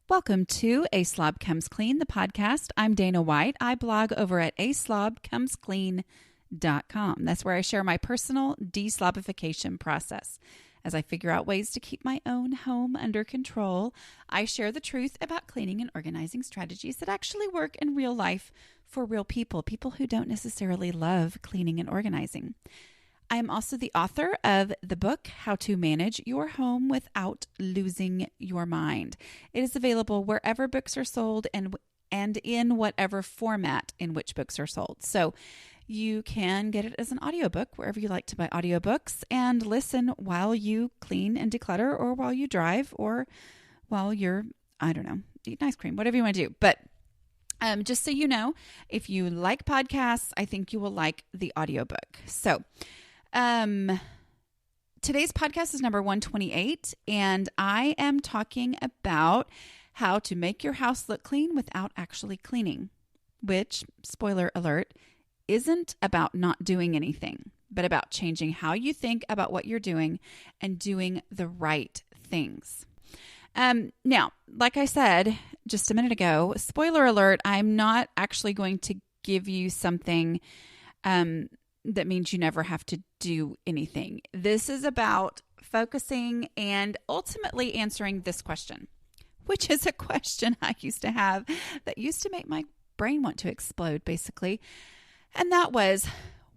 Welcome to A Slob Comes Clean, the podcast. I'm Dana White. I blog over at aslobcomesclean.com. That's where I share my personal deslobification process. As I figure out ways to keep my own home under control, I share the truth about cleaning and organizing strategies that actually work in real life for real people who don't necessarily love cleaning and organizing. I am also the author of the book, How to Manage Your Home Without Losing Your Mind. It is available wherever books are sold and in whatever format in which books are sold. So you can get it as an audiobook wherever you like to buy audiobooks and listen while you clean and declutter, or while you drive, or while you're, eating ice cream, whatever you want to do. But just so you know, if you like podcasts, I think you will like the audiobook. So today's podcast is number 128, and I am talking about how to make your house look clean without actually cleaning, which, spoiler alert, isn't about not doing anything, but about changing how you think about what you're doing and doing the right things. Now, like I said just a minute ago, spoiler alert, I'm not actually going to give you something that means you never have to do anything. This is about focusing and ultimately answering this question, which is a question I used to have that used to make my brain want to explode, basically. And that was,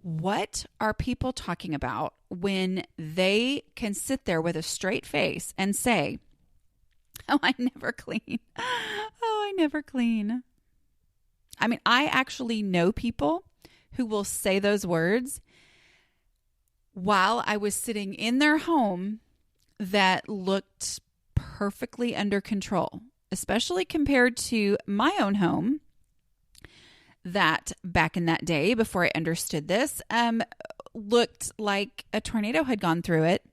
what are people talking about when they can sit there with a straight face and say, "Oh, I never clean. Oh, I never clean." I mean, I actually know people who will say those words while I was sitting in their home that looked perfectly under control, especially compared to my own home that back in that day, before I understood this, looked like a tornado had gone through it.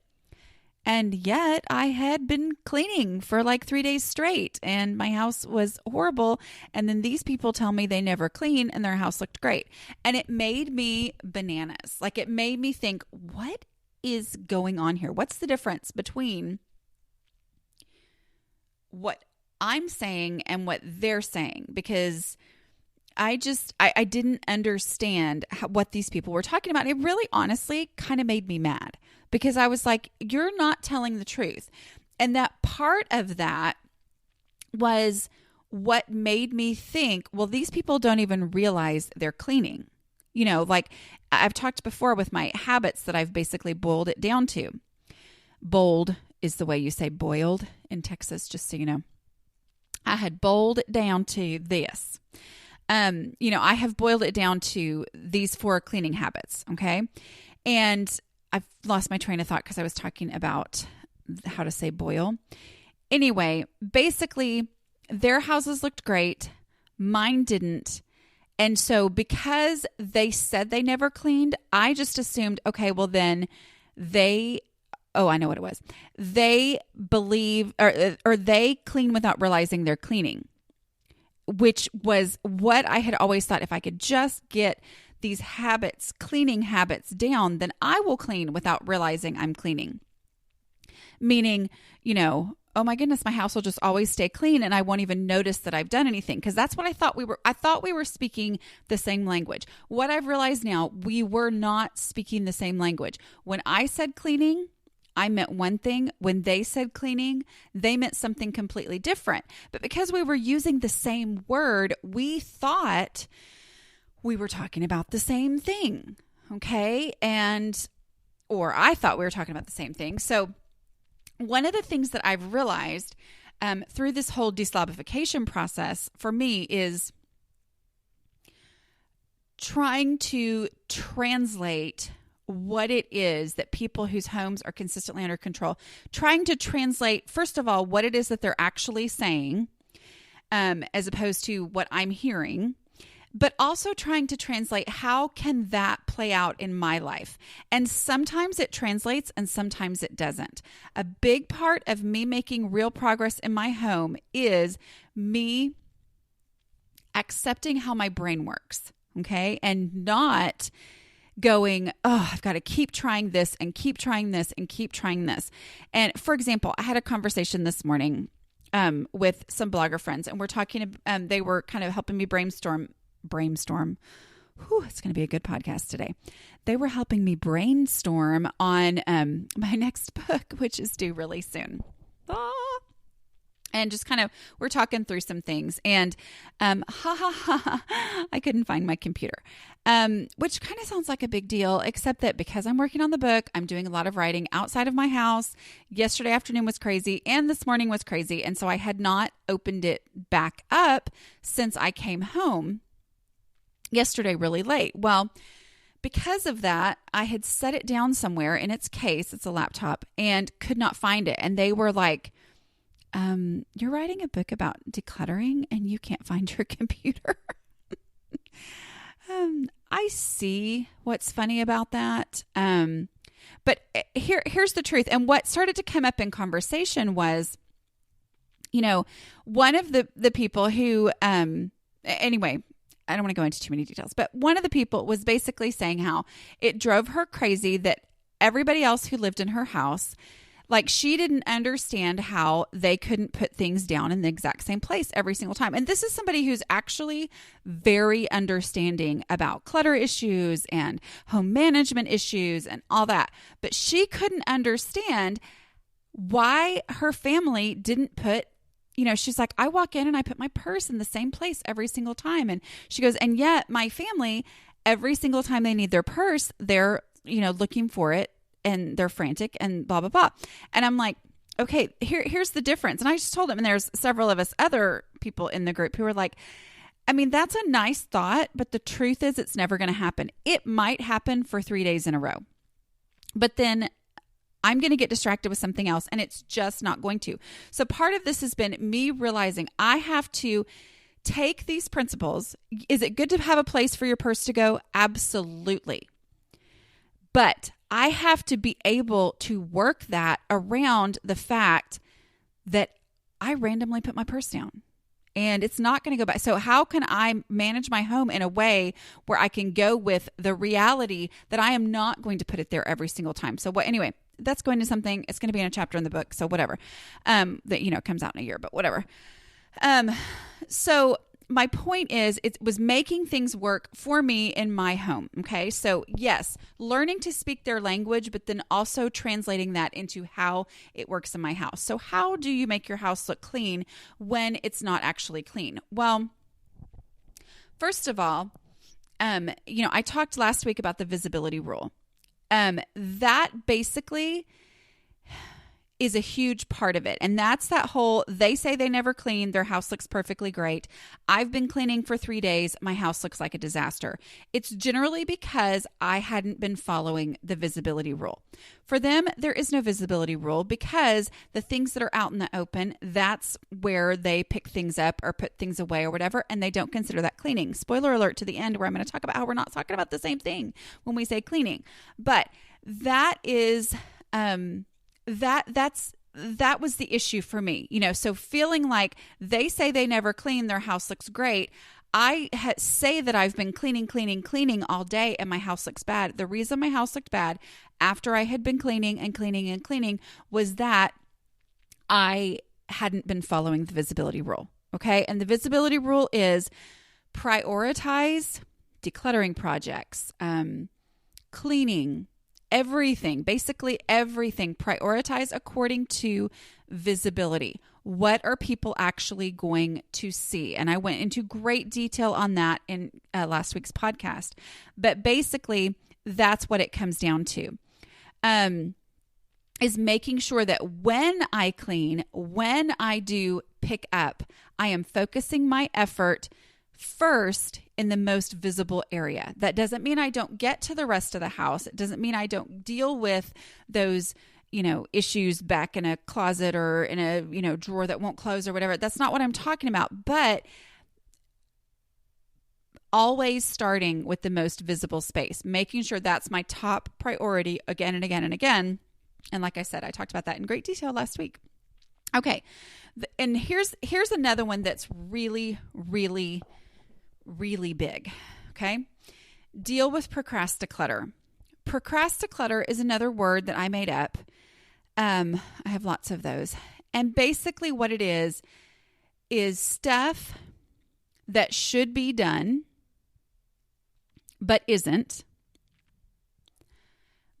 And yet I had been cleaning for like 3 days straight and my house was horrible. And then these people tell me they never clean and their house looked great. And it made me bananas. Like, it made me think, what is going on here? What's the difference between what I'm saying and what they're saying? Because I didn't understand what these people were talking about. It really honestly kind of made me mad, because I was like, you're not telling the truth. And that part of that was what made me think, well, these people don't even realize they're cleaning. You know, like I've talked before with my habits that I've basically boiled it down to. Boiled is the way you say boiled in Texas, just so you know. I had boiled it down to this. I have boiled it down to these 4 cleaning habits. Okay. And I've lost my train of thought because I was talking about how to say boil. Anyway, basically their houses looked great. Mine didn't. And so because they said they never cleaned, I just assumed, okay, well then I know what it was. They believe or they clean without realizing they're cleaning, which was what I had always thought. If I could just get these habits, cleaning habits down, then I will clean without realizing I'm cleaning. Meaning, oh my goodness, my house will just always stay clean and I won't even notice that I've done anything. Because that's what I thought we were. I thought we were speaking the same language. What I've realized now, we were not speaking the same language. When I said cleaning, I meant one thing. When they said cleaning, they meant something completely different. But because we were using the same word, we thought we were talking about the same thing. Okay. Or I thought we were talking about the same thing. So one of the things that I've realized through this whole deslobification process for me is trying to translate what it is that people whose homes are consistently under control, trying to translate, first of all, what it is that they're actually saying, as opposed to what I'm hearing, but also trying to translate how can that play out in my life. And sometimes it translates and sometimes it doesn't. A big part of me making real progress in my home is me accepting how my brain works, okay? And not going, oh, I've got to keep trying this and keep trying this and keep trying this. And for example, I had a conversation this morning with some blogger friends, and we're talking, they were kind of helping me brainstorm. Whew, it's going to be a good podcast today. They were helping me brainstorm on my next book, which is due really soon. And just kind of, we're talking through some things, and I couldn't find my computer, which kind of sounds like a big deal, except that because I'm working on the book, I'm doing a lot of writing outside of my house. Yesterday afternoon was crazy, and this morning was crazy, and so I had not opened it back up since I came home yesterday really late. Well, because of that, I had set it down somewhere in its case, it's a laptop, and could not find it. And they were like, you're writing a book about decluttering and you can't find your computer. I see what's funny about that. But here's the truth. And what started to come up in conversation was, one of the people who, anyway, I don't want to go into too many details, but one of the people was basically saying how it drove her crazy that everybody else who lived in her house, like, she didn't understand how they couldn't put things down in the exact same place every single time. And this is somebody who's actually very understanding about clutter issues and home management issues and all that. But she couldn't understand why her family didn't put, she's like, I walk in and I put my purse in the same place every single time. And she goes, and yet my family, every single time they need their purse, they're, looking for it. And they're frantic and blah, blah, blah. And I'm like, okay, here's the difference. And I just told him, and there's several of us other people in the group who were like, I mean, that's a nice thought, but the truth is it's never going to happen. It might happen for 3 days in a row, but then I'm going to get distracted with something else, and it's just not going to. So part of this has been me realizing I have to take these principles. Is it good to have a place for your purse to go? Absolutely. But I have to be able to work that around the fact that I randomly put my purse down and it's not going to go back. So how can I manage my home in a way where I can go with the reality that I am not going to put it there every single time? So anyway, that's going to something, it's going to be in a chapter in the book. So whatever, that, comes out in a year, but whatever. So my point is, it was making things work for me in my home. Okay. So yes, learning to speak their language, but then also translating that into how it works in my house. So how do you make your house look clean when it's not actually clean? Well, first of all, I talked last week about the visibility rule. That basically is a huge part of it. And that's that whole, they say they never clean, their house looks perfectly great. I've been cleaning for 3 days, my house looks like a disaster. It's generally because I hadn't been following the visibility rule. For them, there is no visibility rule because the things that are out in the open, that's where they pick things up or put things away or whatever, and they don't consider that cleaning. Spoiler alert to the end, where I'm going to talk about how we're not talking about the same thing when we say cleaning. But that is, that was the issue for me, so feeling like they say they never clean, their house looks great. I say that I've been cleaning all day and my house looks bad. The reason my house looked bad after I had been cleaning was that I hadn't been following the visibility rule. Okay. And the visibility rule is prioritize decluttering projects, cleaning, everything, basically everything, prioritize according to visibility. What are people actually going to see? And I went into great detail on that in last week's podcast. But basically, that's what it comes down to, is making sure that when I clean, when I do pick up, I am focusing my effort first in the most visible area. That doesn't mean I don't get to the rest of the house. It doesn't mean I don't deal with those, issues back in a closet or in a, drawer that won't close or whatever. That's not what I'm talking about. But always starting with the most visible space, making sure that's my top priority again and again and again. And like I said, I talked about that in great detail last week. Okay. And here's another one that's really, really, really big. Okay. Deal with procrastic clutter. Procrastic clutter is another word that I made up. I have lots of those. And basically what it is stuff that should be done, but isn't.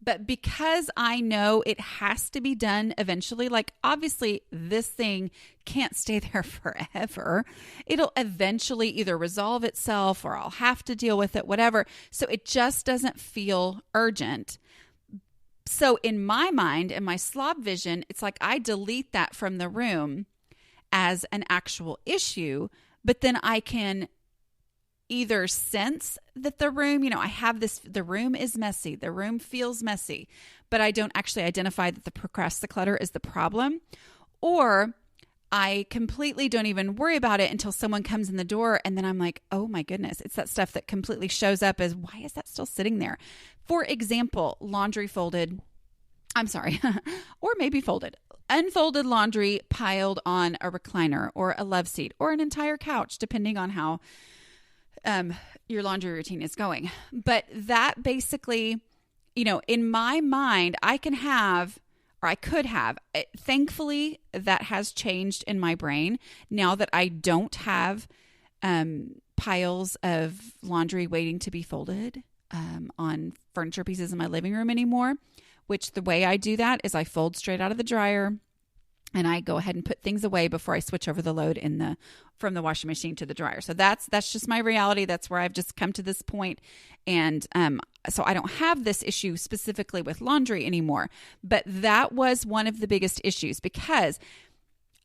But because I know it has to be done eventually, like obviously this thing can't stay there forever. It'll eventually either resolve itself or I'll have to deal with it, whatever. So it just doesn't feel urgent. So in my mind, in my slob vision, it's like I delete that from the room as an actual issue, but then I can either sense that the room, I have this, the room is messy, the room feels messy, but I don't actually identify that the procrastic clutter is the problem, or I completely don't even worry about it until someone comes in the door and then I'm like, oh my goodness, it's that stuff that completely shows up as, why is that still sitting there? For example, laundry folded, or maybe folded, unfolded laundry piled on a recliner or a love seat or an entire couch, depending on how your laundry routine is going. But that basically, in my mind, I could have, thankfully that has changed in my brain now that I don't have piles of laundry waiting to be folded on furniture pieces in my living room anymore, which the way I do that is I fold straight out of the dryer. And I go ahead and put things away before I switch over the load from the washing machine to the dryer. So that's just my reality. That's where I've just come to this point. And so I don't have this issue specifically with laundry anymore. But that was one of the biggest issues because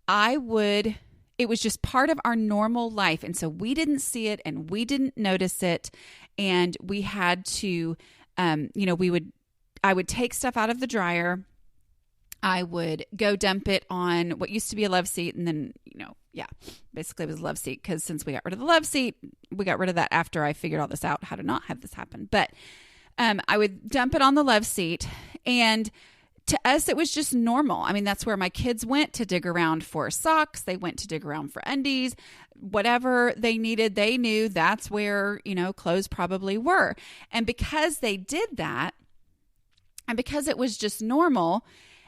it was just part of our normal life. And so we didn't see it and we didn't notice it. And we had to, I would take stuff out of the dryer. I would go dump it on what used to be a love seat. And then, basically it was a love seat because since we got rid of the love seat, we got rid of that after I figured all this out, how to not have this happen. But I would dump it on the love seat. And to us, it was just normal. I mean, that's where my kids went to dig around for socks. They went to dig around for undies, whatever they needed. They knew that's where, clothes probably were. And because they did that, and because it was just normal,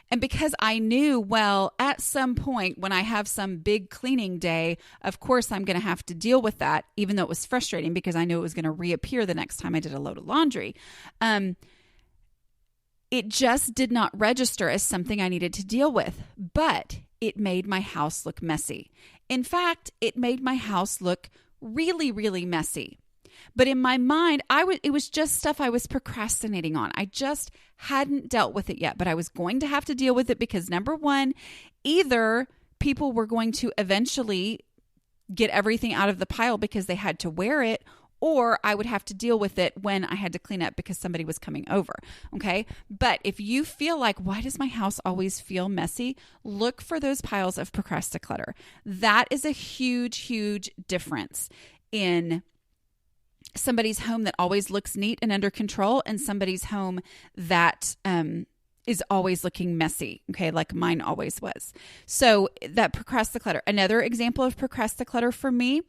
and because I knew, well, at some point when I have some big cleaning day, of course I'm going to have to deal with that, even though it was frustrating because I knew it was going to reappear the next time I did a load of laundry. It just did not register as something I needed to deal with, but it made my house look messy. In fact, it made my house look really, really messy. But in my mind, it was just stuff I was procrastinating on. I just hadn't dealt with it yet, but I was going to have to deal with it because number one, either people were going to eventually get everything out of the pile because they had to wear it, or I would have to deal with it when I had to clean up because somebody was coming over. Okay. But if you feel like, why does my house always feel messy? Look for those piles of procrastic clutter. That is a huge, huge difference in somebody's home that always looks neat and under control and somebody's home that is always looking messy, okay, like mine always was. So that procrastic clutter. Another example of procrastic clutter for me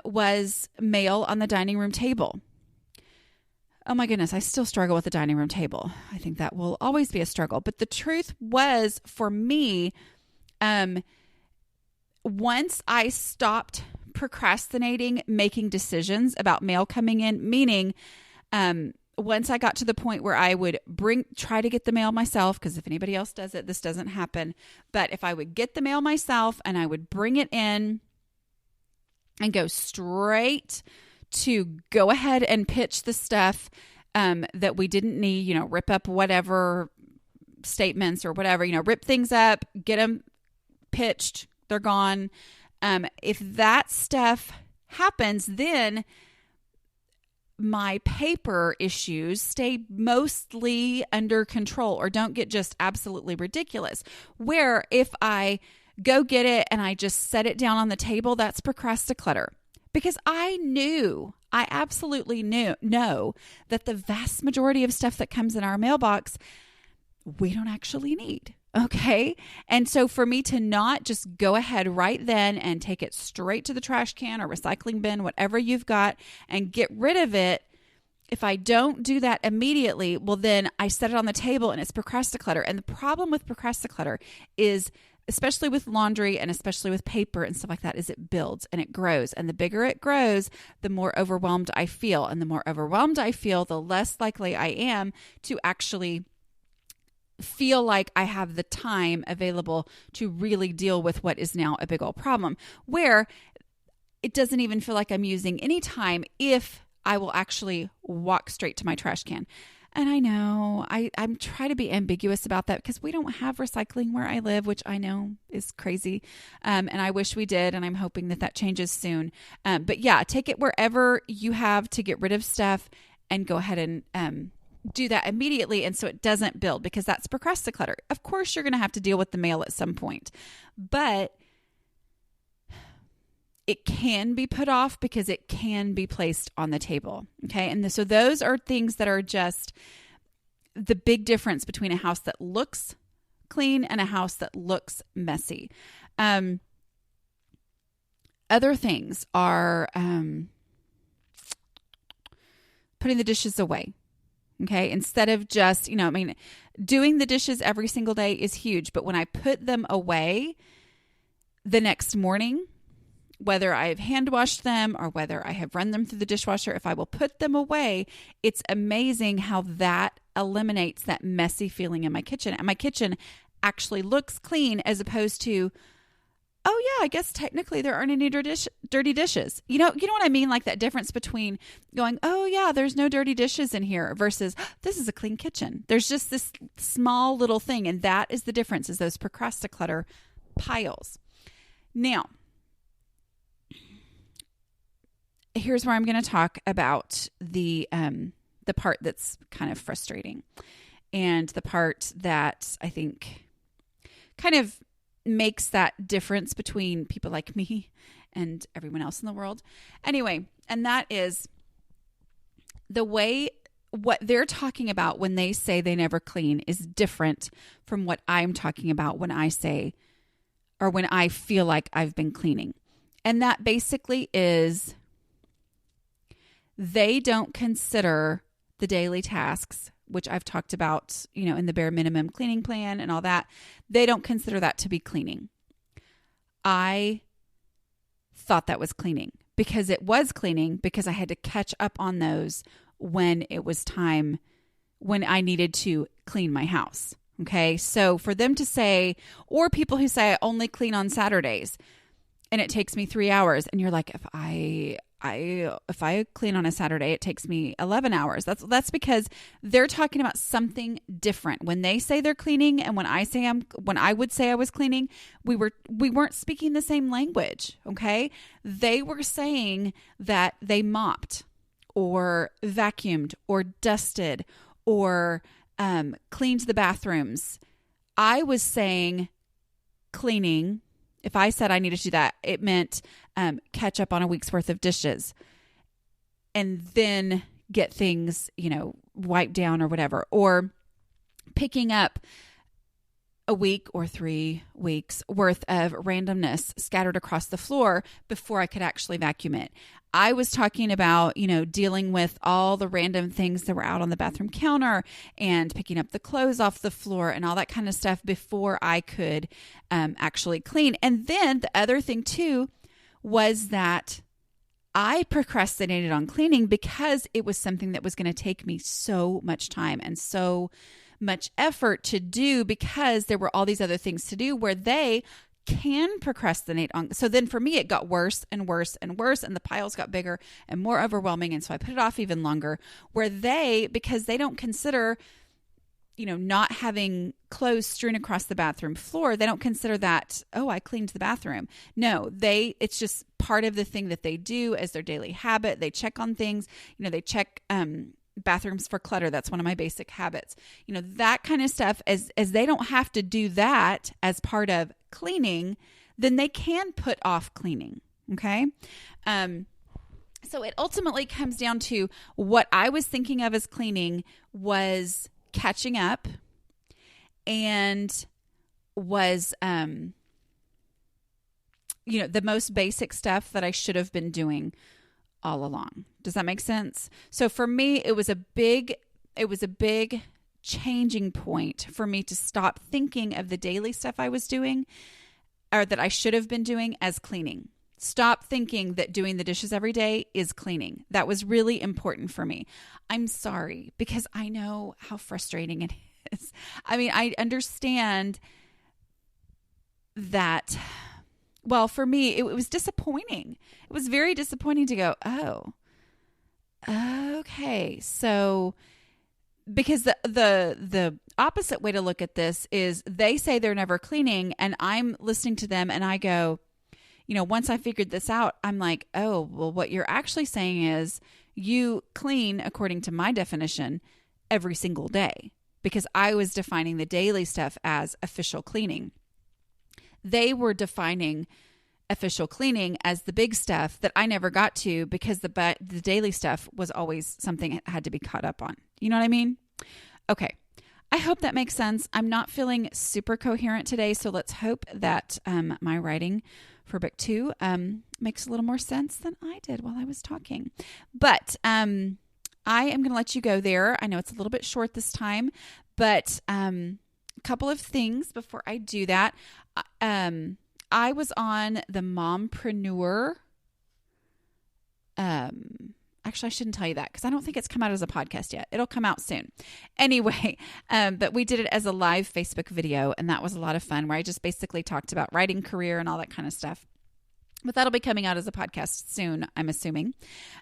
was mail on the dining room table. Oh my goodness, I still struggle with the dining room table. I think that will always be a struggle. But the truth was, for me, once I stopped procrastinating making decisions about mail coming in, meaning once I got to the point where I would try to get the mail myself, because if anybody else does it, this doesn't happen. But if I would get the mail myself and I would bring it in and go straight to go ahead and pitch the stuff that we didn't need, rip up whatever statements or whatever, rip things up, get them pitched, they're gone. If that stuff happens, then my paper issues stay mostly under control or don't get just absolutely ridiculous. Where if I go get it and I just set it down on the table, that's procrastic clutter. Because I absolutely know that the vast majority of stuff that comes in our mailbox, we don't actually need. Okay. And so for me to not just go ahead right then and take it straight to the trash can or recycling bin, whatever you've got, and get rid of it, if I don't do that immediately, well, then I set it on the table and it's procrastic clutter. And the problem with procrastic clutter is especially with laundry and especially with paper and stuff like that, is it builds and it grows. And the bigger it grows, the more overwhelmed I feel. And the more overwhelmed I feel, the less likely I am to actually feel like I have the time available to really deal with what is now a big old problem, where it doesn't even feel like I'm using any time if I will actually walk straight to my trash can. And I know I'm trying to be ambiguous about that because we don't have recycling where I live, which I know is crazy. And I wish we did. And I'm hoping that changes soon. But yeah, take it wherever you have to get rid of stuff and go ahead and do that immediately. And so it doesn't build, because that's procrastic clutter. Of course, you're going to have to deal with the mail at some point, but it can be put off because it can be placed on the table. Okay. And so those are things that are just the big difference between a house that looks clean and a house that looks messy. Other things are putting the dishes away. Okay. Instead of just, doing the dishes every single day is huge. But when I put them away the next morning, whether I have hand washed them or whether I have run them through the dishwasher, if I will put them away, it's amazing how that eliminates that messy feeling in my kitchen. And my kitchen actually looks clean, as opposed to, oh yeah, I guess technically there aren't any dirty dishes. You know what I mean? Like that difference between going, oh yeah, there's no dirty dishes in here, versus this is a clean kitchen. There's just this small little thing. And that is the difference, is those procrastic clutter piles. Now, here's where I'm going to talk about the part that's kind of frustrating, and the part that I think kind of makes that difference between people like me and everyone else in the world. Anyway, and that is the way what they're talking about when they say they never clean is different from what I'm talking about when I say, or when I feel like I've been cleaning. And that basically is, they don't consider the daily tasks, which I've talked about, in the bare minimum cleaning plan and all that. They don't consider that to be cleaning. I thought that was cleaning, because it was cleaning, because I had to catch up on those when it was time, when I needed to clean my house. Okay. So for them to say, or people who say I only clean on Saturdays and it takes me 3 hours, and you're like, if I clean on a Saturday, it takes me 11 hours. That's because they're talking about something different. When they say they're cleaning, and when I would say I was cleaning, we weren't speaking the same language. Okay. They were saying that they mopped or vacuumed or dusted or cleaned the bathrooms. I was saying cleaning. If I said I needed to do that, it meant catch up on a week's worth of dishes and then get things, wiped down or whatever, or picking up a week or 3 weeks worth of randomness scattered across the floor before I could actually vacuum it. I was talking about, dealing with all the random things that were out on the bathroom counter and picking up the clothes off the floor and all that kind of stuff before I could actually clean. And then the other thing too was that I procrastinated on cleaning because it was something that was going to take me so much time and so much effort to do, because there were all these other things to do where they can procrastinate on. So then for me, it got worse and worse and worse, and the piles got bigger and more overwhelming. And so I put it off even longer, where because they don't consider, not having clothes strewn across the bathroom floor, they don't consider that, oh, I cleaned the bathroom. No, it's just part of the thing that they do as their daily habit. They check on things, they check, bathrooms for clutter. That's one of my basic habits. That kind of stuff, as they don't have to do that as part of cleaning, then they can put off cleaning. Okay. So it ultimately comes down to what I was thinking of as cleaning was catching up, and was, the most basic stuff that I should have been doing all along. Does that make sense? So for me, it was a big changing point for me to stop thinking of the daily stuff I was doing or that I should have been doing as cleaning. Stop thinking that doing the dishes every day is cleaning. That was really important for me. I'm sorry, because I know how frustrating it is. I mean, I understand that. Well, for me, it was disappointing. It was very disappointing to go, oh, okay. So, because the opposite way to look at this is they say they're never cleaning, and I'm listening to them and I go, once I figured this out, I'm like, oh, well, what you're actually saying is you clean, according to my definition, every single day, because I was defining the daily stuff as official cleaning. They were defining official cleaning as the big stuff that I never got to because the daily stuff was always something I had to be caught up on. You know what I mean? Okay. I hope that makes sense. I'm not feeling super coherent today, so let's hope that my writing for book 2 makes a little more sense than I did while I was talking. But I am going to let you go there. I know it's a little bit short this time, but a couple of things before I do that. I was on the Mompreneur. Actually, I shouldn't tell you that because I don't think it's come out as a podcast yet. It'll come out soon. Anyway, but we did it as a live Facebook video, and that was a lot of fun where I just basically talked about writing career and all that kind of stuff. But that'll be coming out as a podcast soon, I'm assuming.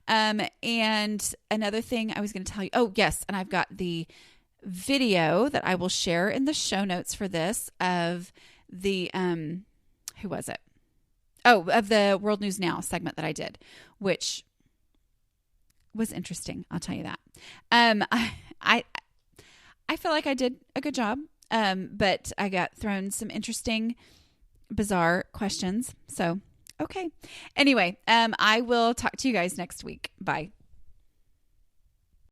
And another thing I was going to tell you. Oh, yes. And I've got the video that I will share in the show notes for this of the, who was it? Oh, of the World News Now segment that I did, which was interesting. I'll tell you that. I feel like I did a good job, but I got thrown some interesting, bizarre questions. So, okay. Anyway, I will talk to you guys next week. Bye.